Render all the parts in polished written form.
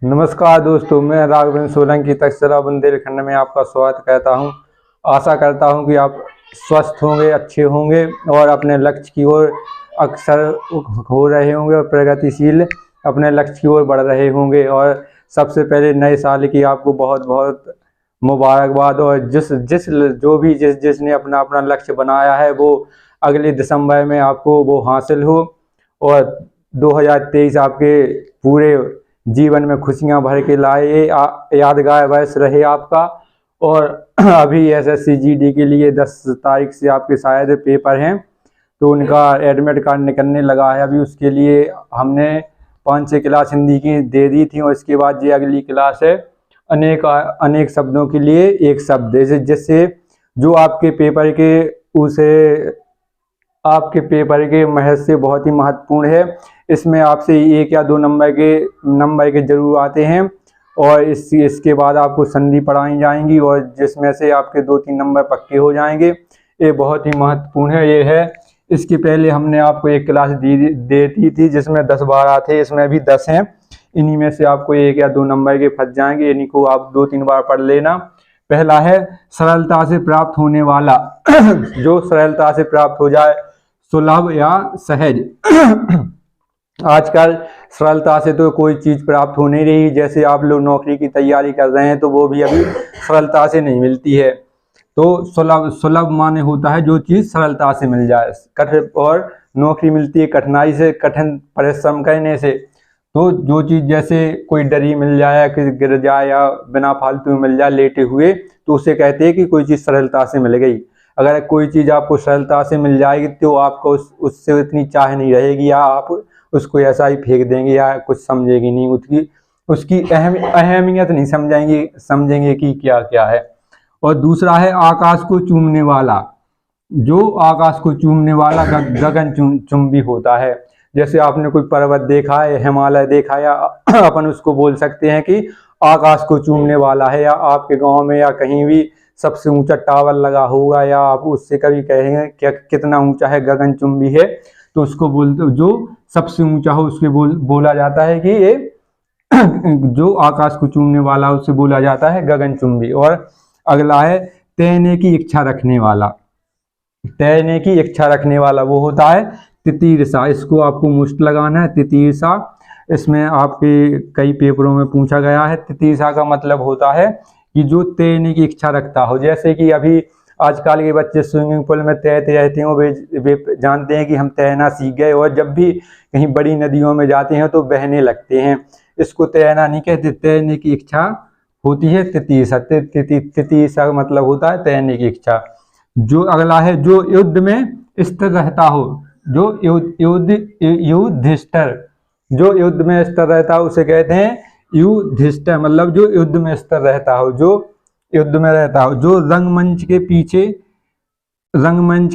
नमस्कार दोस्तों, मैं राघवेंद्र सोलंकी तक्षशिला बुंदेलखंड में आपका स्वागत करता हूं। आशा करता हूं कि आप स्वस्थ होंगे, अच्छे होंगे और अपने लक्ष्य की ओर अक्सर हो रहे होंगे और प्रगतिशील अपने लक्ष्य की ओर बढ़ रहे होंगे। और सबसे पहले नए साल की आपको बहुत बहुत मुबारकबाद। और जिसने अपना अपना लक्ष्य बनाया है वो अगले दिसंबर में आपको वो हासिल हो और 2023 आपके पूरे जीवन में खुशियां भर के लाए, यादगार वर्ष रहे आपका। और अभी एसएससी जीडी के लिए 10 तारीख से आपके शायद पेपर हैं, तो उनका एडमिट कार्ड निकलने लगा है। अभी उसके लिए हमने 5-6 क्लास हिंदी की दे दी थी और इसके बाद ये अगली क्लास है अनेक शब्दों के लिए एक शब्द, जिससे जो आपके पेपर के महत्व से बहुत ही महत्वपूर्ण है। इसमें आपसे 1 या 2 नंबर के जरूर आते हैं और इसके बाद आपको संधि पढ़ाई जाएंगी और जिसमें से आपके 2-3 नंबर पक्के हो जाएंगे। ये बहुत ही महत्वपूर्ण है। ये है, इसके पहले हमने आपको एक क्लास देती थी जिसमें 10-12 थे, इसमें भी 10 हैं। इन्हीं में से आपको 1 या 2 नंबर के फंस जाएंगे, इन्हीं को आप 2-3 बार पढ़ लेना। पहला है सरलता से प्राप्त होने वाला जो सरलता से प्राप्त हो जाए, सुलभ या सहज। आजकल सरलता से तो कोई चीज प्राप्त हो नहीं रही। जैसे आप लोग नौकरी की तैयारी कर रहे हैं तो वो भी अभी सरलता से नहीं मिलती है। तो सुलभ माने होता है जो चीज सरलता से मिल जाए, और नौकरी मिलती है कठिनाई से, कठिन परिश्रम करने से। तो जो चीज जैसे कोई डरी मिल जाए, किसी गिर जाए या बिना फालतू मिल जाए लेटे हुए, तो उसे कहते हैं कि कोई चीज सरलता से मिल गई। अगर कोई चीज आपको सरलता से मिल जाएगी तो आपको उससे इतनी चाह नहीं रहेगी, या आप उसको ऐसा ही फेंक देंगे या कुछ समझेगी नहीं, उसकी अहमियत नहीं समझेंगे कि क्या क्या है। और दूसरा है आकाश को चूमने वाला। जो आकाश को चूमने वाला गगन चुंबी होता है। जैसे आपने कोई पर्वत देखा है, हिमालय देखा, या अपन उसको बोल सकते हैं कि आकाश को चूमने वाला है। या आपके गांव में या कहीं भी सबसे ऊंचा टावर लगा होगा, या आप उससे कभी कहेंगे क्या कितना ऊंचा है, गगनचुंबी है, तो उसको बोलते, जो सबसे ऊंचा हो उसके बोला जाता है कि ये जो आकाश को चूमने वाला उसे बोला जाता है गगनचुंबी। और अगला है तैरने की इच्छा रखने वाला। तैरने की इच्छा रखने वाला वो होता है तितीर्षा। इसको आपको मुष्ट लगाना है, तितीर्षा। इसमें आपके कई पेपरों में पूछा गया है। तितीर्षा का मतलब होता है कि जो तैरने की इच्छा रखता हो। जैसे कि अभी आजकल के बच्चे स्विमिंग पूल में तैरते रहते हैं, वे जानते हैं कि हम तैरना सीख गए, और जब भी कहीं बड़ी नदियों में जाते हैं तो बहने लगते हैं। इसको तैरना नहीं कहते, तैरने की इच्छा होती है तितीर्षा। तितीर्षा का मतलब होता है तैरने की इच्छा। जो अगला है जो युद्ध में स्थिर रहता हो, जो युधिष्ठिर, जो युद्ध में स्थिर रहता हो उसे कहते हैं युधिष्ठिर। मतलब जो युद्ध में स्थिर रहता हो, जो युद्ध में रहता हो। जो रंगमंच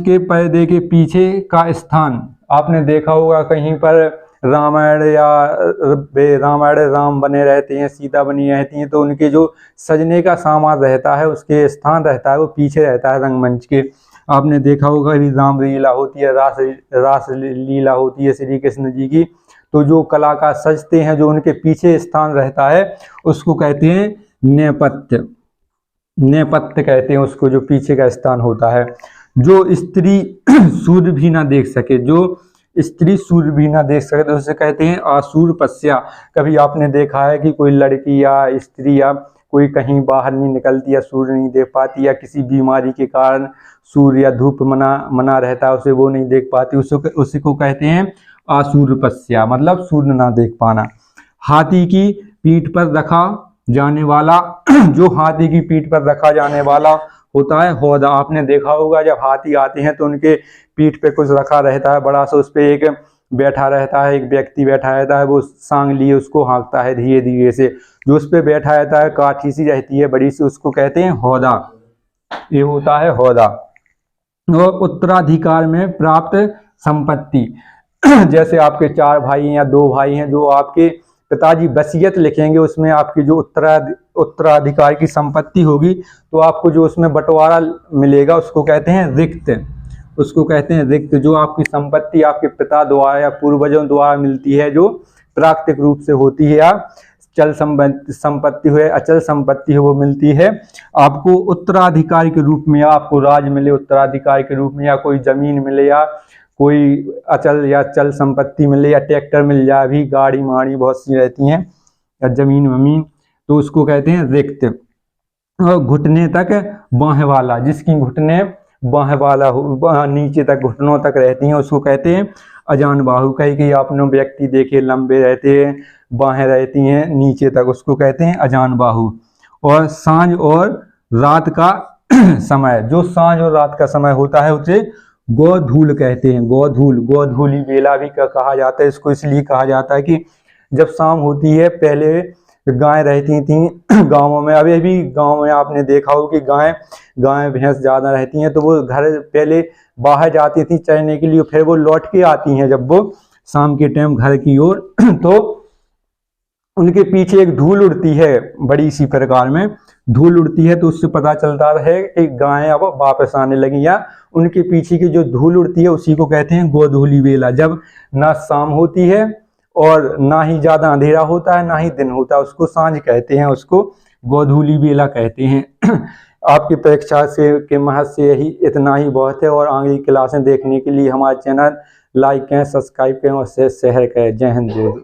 के पर्दे के पीछे का स्थान, आपने देखा होगा कहीं पर रामायण राम बने रहते हैं, सीता बनी रहती हैं, तो उनके जो सजने का सामान रहता है, उसके स्थान रहता है, वो पीछे रहता है रंगमंच के। आपने देखा होगा राम लीला होती है, रास लीला होती है श्री कृष्ण जी की, तो जो कलाकार सजते हैं, जो उनके पीछे स्थान रहता है, उसको कहते हैं नेपथ्य। नेपथ्य कहते हैं उसको, जो पीछे का स्थान होता है। जो स्त्री सूर्य भी ना देख सके, जो स्त्री सूर्य भी ना देख सके, तो उसे कहते हैं आसूरपस्या। कभी आपने देखा है कि कोई लड़की या स्त्री या कोई कहीं बाहर नहीं निकलती, या सूर्य नहीं देख पाती, या किसी बीमारी के कारण सूर्य या धूप मना रहता है, उसे वो नहीं देख पाती, उसी को कहते हैं आसूरपस्या, मतलब सूर्य ना देख पाना। हाथी की पीठ पर रखा जाने वाला जो हाथी की पीठ पर रखा जाने वाला होता है हौदा। आपने देखा होगा जब हाथी आते हैं तो उनके पीठ पे कुछ रखा रहता है बड़ा सा, उस पे एक बैठा रहता है, एक व्यक्ति बैठा रहता है, वो सांग लिए उसको हाँकता है धीरे धीरे से। जो उस पे बैठा रहता है, काठी सी रहती है बड़ी सी, उसको कहते हैं हौदा। ये होता है हौदा। और उत्तराधिकार में प्राप्त संपत्ति, जैसे आपके 4 भाई या 2 भाई हैं, जो आपके पिताजी वसीयत लिखेंगे, उसमें आपकी जो उत्तराधिकार की संपत्ति होगी, तो आपको जो उसमें बंटवारा मिलेगा उसको कहते हैं रिक्त। उसको कहते हैं रिक्त। जो आपकी संपत्ति आपके पिता द्वारा या पूर्वजों द्वारा मिलती है, जो प्राकृतिक रूप से होती है, या चल संपत्ति हो, अचल संपत्ति हो, वो मिलती है आपको उत्तराधिकारी के रूप में, या आपको राज मिले उत्तराधिकारी के रूप में, या कोई जमीन मिले, या कोई अचल या चल संपत्ति मिले, या ट्रैक्टर मिल जाए, अभी गाड़ी माड़ी बहुत सी रहती हैं, या जमीन वमीन, तो उसको कहते हैं रिक्त। और घुटने तक बाह वाला, जिसकी घुटने बाह वाला हो, नीचे तक घुटनों तक रहती हैं, उसको कहते हैं अजान बाहु। कहीं कहीं आपने व्यक्ति देखे लंबे रहते हैं, बाहें रहती हैं नीचे तक, उसको कहते हैं अजान बाहु। और सांझ और रात का समय, जो सांझ और रात का समय होता है उसे गोधूल कहते हैं। गोधूल, गोधूली बेला भी कहा जाता है। इसको इसलिए कहा जाता है कि जब शाम होती है, पहले गाय रहती थी गांवों में, अभी भी गांव में आपने देखा हो कि गाय भैंस ज़्यादा रहती हैं, तो वो घर पहले बाहर जाती थी चरने के लिए, फिर वो लौट के आती हैं जब वो शाम के टाइम घर की ओर, तो उनके पीछे एक धूल उड़ती है, बड़ी सी प्रकार में धूल उड़ती है, तो उससे पता चलता है कि गायें अब वापस आने लगी, या उनके पीछे की जो धूल उड़ती है उसी को कहते हैं गोधूली बेला। जब ना शाम होती है और ना ही ज़्यादा अंधेरा होता है, ना ही दिन होता है, उसको सांझ कहते हैं, उसको गोधूली बेला कहते हैं। आपकी परीक्षा से के महत्व से यही इतना ही बहुत है, और आगे की क्लासें देखने के लिए हमारे चैनल लाइक करें, सब्सक्राइब करें और शेयर करें। जय हिंद।